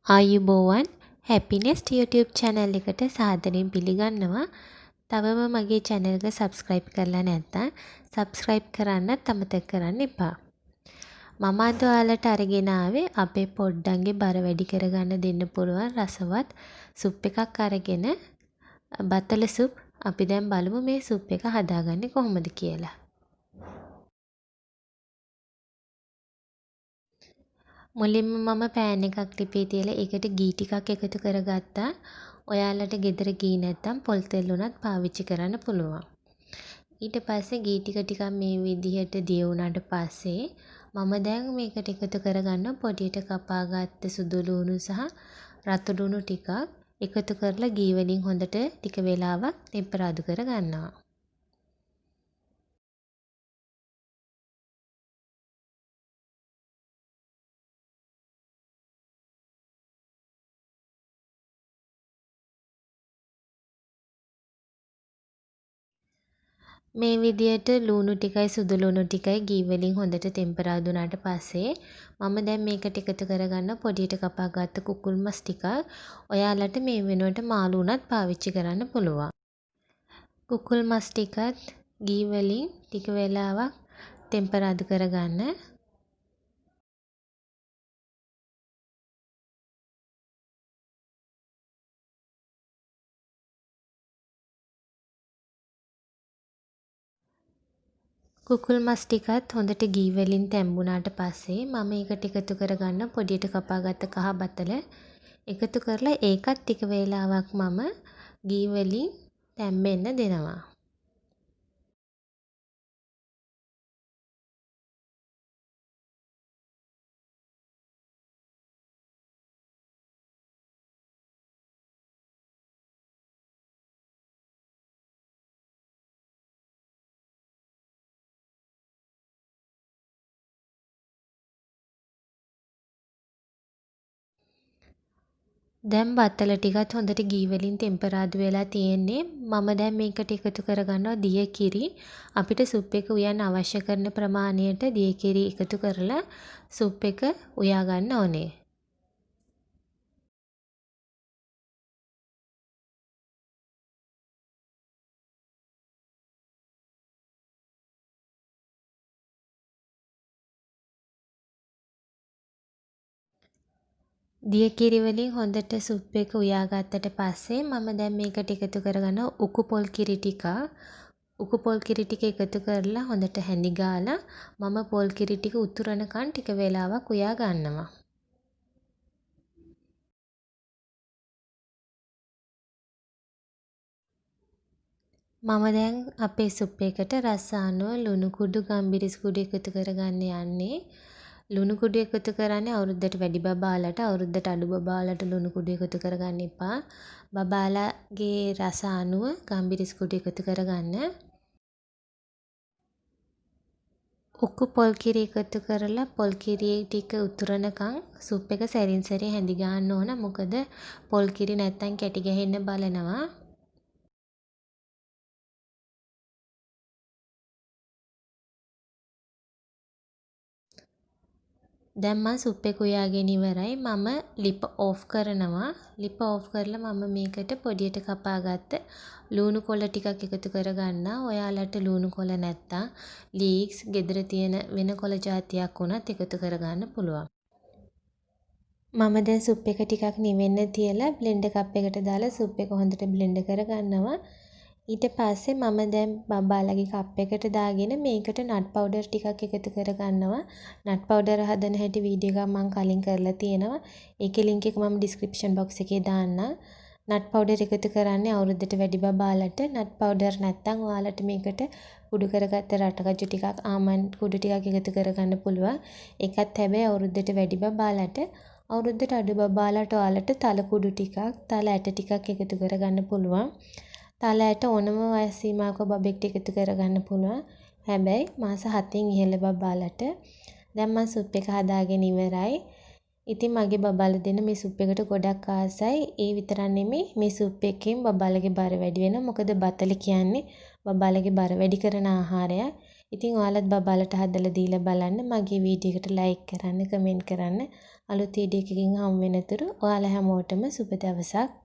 ආයුබෝවන් හැපිනෙස් YouTube channel එකට සාදරයෙන් පිළිගන්නවා. තවම මගේ channel එක subscribe කරලා නැත්නම් subscribe කරන්නත් අමතක කරන්න එපා. මම අද ඔයාලට අරගෙන ආවේ අපේ පොඩ්ඩන්ගේ බර වැඩි කරගන්න දෙන්න පුළුවන් රසවත් සුප් එකක් අරගෙන බතල සුප්. අපි දැන් බලමු මේ සුප් එක හදාගන්නේ කොහොමද කියලා. මුලින්ම මම පෑන් එකක් ලිපේ තියලා ඒකට ගී ටිකක් එකතු කරගත්තා. ඔයාලට ගෙදර ගී නැත්තම් පොල් තෙල් උනත් පාවිච්චි කරන්න පුළුවන්. ඊට පස්සේ ගී ටික මේ විදිහට දිය වුණාට පස්සේ මම දැන් මේකට එකතු කරගන්න පොඩියට කපාගත්ත සුදු ලුණු සහ රතු ලුණු ටිකක් එකතු කරලා ගී වලින් හොඳට ටික වෙලාවක් තෙම්පරාදු කරගන්නවා. මේ විදියට ලුණු ටිකයි සුදු ලුණු ටිකයි ගී වලින් හොඳට තෙම්පරාදු වුණාට පස්සේ මම දැන් මේකට එකතු කරගන්න පොඩියට කපාගත්ත කුකුල් මස් ටිකක්. ඔයාලට මේ වෙනුවට මාළු උනත් පාවිච්චි කරන්න පුළුවන්. කුකුල් මස් ටිකත් ගී වලින් ටික වෙලාවක් තෙම්පරාදු කරගන්න. කුකුල් මස් ටිකත් හොඳට ගී වලින් තැම්බුණාට පස්සේ මම ඒකට එකතු කරගන්න පොඩියට කපාගත්ත කහ බතල එකතු කරලා ඒකත් ටික වේලාවක් මම ගී වලින් තැම්බෙන්න දෙනවා. දැන් බත්තල ටිකත් හොඳට ගී වලින් තෙම්පරාදු වෙලා තියෙන්නේ. මම දැන් මේකට එකතු කරගන්නවා දිය කිරි. අපිට සුප් එක උයන්න අවශ්‍ය කරන ප්‍රමාණයට දිය කිරි එකතු කරලා සුප් එක උයා ගන්න ඕනේ. දිය කිරි වලින් හොඳට සුප් එක උයා ගත්තට පස්සේ මම දැන් මේකට එකතු කරගන්නවා උකු පොල් කිරි ටිකක්. උකු පොල් කිරි ටික එකතු කරලා හොඳට හැඳි ගාලා මම පොල් කිරි ටික උතුරනකන් ටික වෙලාවක් උයා ගන්නවා. මම දැන් අපේ සුප් එකට රස අනුව ලුණු කුඩු ගම්බිරිස් කුඩු එකතු කරගන්න යන්නේ. ලුණු කුඩු එකතු කරන්නේ අවුරුද්දට වැඩි බබාලට, අවුරුද්දට අඩු බබාලට ලුණු කුඩු එකතු කරගන්න එපා. බබාලාගේ රස අනුව ගම්බිරිස් කුඩු එකතු කරගන්න. උක්කු පොල් කිරි එකතු කරලා පොල් කිරි ටික උතුරනකන් සුප් එක සැරින් සැරේ හැඳි ගන්න ඕන. මොකද පොල් කිරි නැත්තම් කැටි ගැහෙන්න බලනවා. දැන් මම සුප් එක උයාගෙන ඉවරයි. මම ලිප ඕෆ් කරනවා. ලිප ඕෆ් කරලා මම මේකට පොඩියට කපාගත්ත ලූණු කොළ ටිකක් එකතු කරගන්නවා. ඔයාලට ලූණු කොළ නැත්තම් ලීක්ස් ගෙදර තියෙන වෙන කොළ జాතියක් උනත් එකතු කරගන්න පුළුවන්. මම දැන් සුප් එක ටිකක් නිවෙන්න තියලා බ්ලෙන්ඩර් කප් එකට දාලා සුප් එක හොඳට බ්ලෙන්ඩ් කරගන්නවා. ඊට පස්සේ මම දැන් බබාලගේ කප් එකට දාගෙන මේකට නට් පවුඩර් ටිකක් එකතු කරගන්නවා. නට් පවුඩර් හදන හැටි වීඩියෝ එකක් මම කලින් කරලා තියෙනවා. ඒකේ link එක මම description box එකේ දාන්නම්. නට් පවුඩර් එකතු කරන්නේ අවුරුද්දට වැඩි බබාලට. නට් පවුඩර් නැත්තම් ඔයාලට මේකට කුඩු කරගත්ත රටකජු ටිකක් ආමන්ඩ් කුඩු ටිකක් එකතු කරගන්න පුළුවන්. ඒකත් හැබැයි අවුරුද්දට වැඩි බබාලට. අවුරුද්දට අඩු බබාලට ඔයාලට තල කුඩු ටිකක්, තල ඇට ටිකක් එකතු කරගන්න පුළුවන්. තල ඇට ඕනම වයස් සීමාවක බබෙක්ට එකතු කරගන්න පුළුවන්. හැබැයි මාස 7න් ඉහළ බබාලට. දැන් මම සුප් එක හදාගෙන ඉවරයි. ඉතින් මගේ බබාලා දෙන මේ සුප් එකට ගොඩක් ආසයි. ඒ විතරක් නෙමෙයි මේ සුප් එකෙන් බබාලගේ බර වැඩි වෙනවා. මොකද බතල කියන්නේ බබාලගේ බර වැඩි කරන ආහාරයක්. ඉතින් ඔයාලත් බබාලට හදලා දීලා බලන්න. මගේ වීඩියෝ එකට ලයික් කරන්න, කමෙන්ට් කරන්න. අලුත් වීඩියෝ එකකින් හමු වෙනතුරු ඔයාලා හැමෝටම සුබ දවසක්.